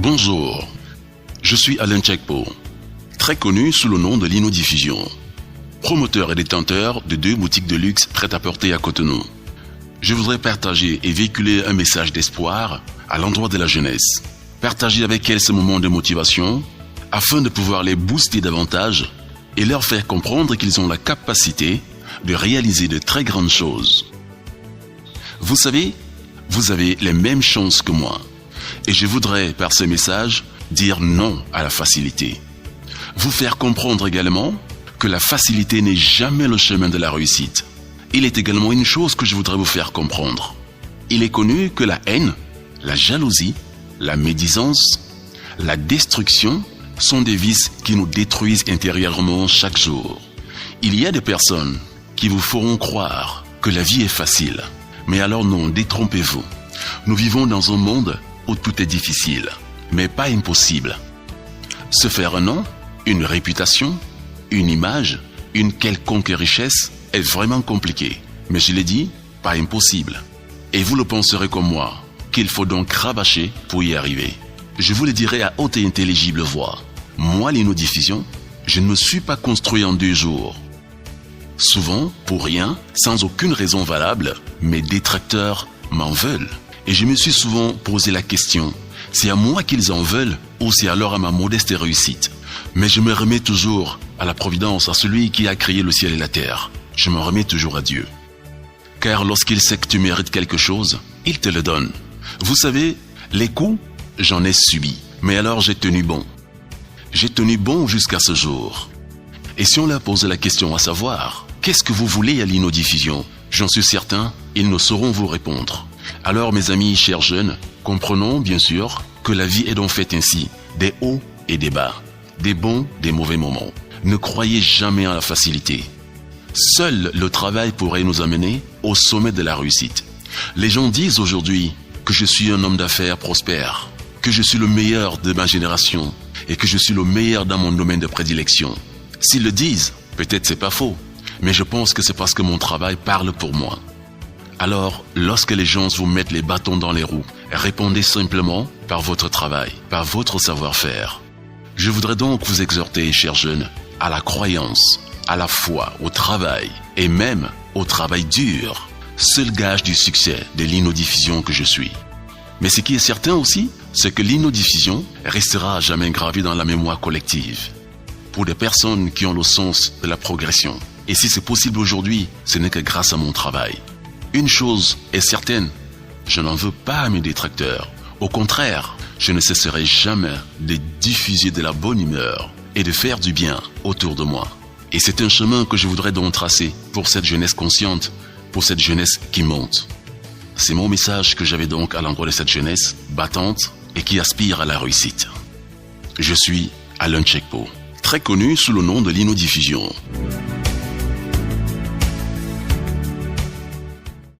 Bonjour, je suis Alain Tchekpo, très connu sous le nom de Lino Diffusion, promoteur et détenteur de 2 boutiques de luxe prêt-à-porter à Cotonou. Je voudrais partager et véhiculer un message d'espoir à l'endroit de la jeunesse. Partager avec elle ce moment de motivation afin de pouvoir les booster davantage et leur faire comprendre qu'ils ont la capacité de réaliser de très grandes choses. Vous savez, vous avez les mêmes chances que moi. Et je voudrais, par ce message, dire non à la facilité. Vous faire comprendre également que la facilité n'est jamais le chemin de la réussite. Il est également une chose que je voudrais vous faire comprendre. Il est connu que la haine, la jalousie, la médisance, la destruction sont des vices qui nous détruisent intérieurement chaque jour. Il y a des personnes qui vous feront croire que la vie est facile. Mais alors non, détrompez-vous. Nous vivons dans un monde où tout est difficile, mais pas impossible. Se faire un nom, une réputation, une image, une quelconque richesse est vraiment compliqué. Mais je l'ai dit, pas impossible. Et vous le penserez comme moi, qu'il faut donc cravacher pour y arriver. Je vous le dirai à haute et intelligible voix. Moi, Lino Diffusion, je ne me suis pas construit en 2 jours. Souvent, pour rien, sans aucune raison valable, mes détracteurs m'en veulent. Et je me suis souvent posé la question, c'est à moi qu'ils en veulent ou c'est alors à ma modeste réussite? Mais je me remets toujours à la providence, à celui qui a créé le ciel et la terre. Je me remets toujours à Dieu. Car lorsqu'il sait que tu mérites quelque chose, il te le donne. Vous savez, les coups, j'en ai subi. Mais alors j'ai tenu bon. J'ai tenu bon jusqu'à ce jour. Et si on leur pose la question à savoir, qu'est-ce que vous voulez à Lino Diffusion? J'en suis certain, ils ne sauront vous répondre. Alors mes amis chers jeunes, comprenons bien sûr que la vie est donc faite ainsi, des hauts et des bas, des bons, des mauvais moments. Ne croyez jamais à la facilité. Seul le travail pourrait nous amener au sommet de la réussite. Les gens disent aujourd'hui que je suis un homme d'affaires prospère, que je suis le meilleur de ma génération et que je suis le meilleur dans mon domaine de prédilection. S'ils le disent, peut-être c'est pas faux, mais je pense que c'est parce que mon travail parle pour moi. Alors, lorsque les gens vous mettent les bâtons dans les roues, répondez simplement par votre travail, par votre savoir-faire. Je voudrais donc vous exhorter, chers jeunes, à la croyance, à la foi, au travail et même au travail dur, seul gage du succès de Lino Diffusion que je suis. Mais ce qui est certain aussi, c'est que Lino Diffusion restera à jamais gravé dans la mémoire collective pour des personnes qui ont le sens de la progression. Et si c'est possible aujourd'hui, ce n'est que grâce à mon travail. Une chose est certaine, je n'en veux pas à mes détracteurs. Au contraire, je ne cesserai jamais de diffuser de la bonne humeur et de faire du bien autour de moi. Et c'est un chemin que je voudrais donc tracer pour cette jeunesse consciente, pour cette jeunesse qui monte. C'est mon message que j'avais donc à l'endroit de cette jeunesse battante et qui aspire à la réussite. Je suis Alain Tchekpo, très connu sous le nom de Lino Diffusion.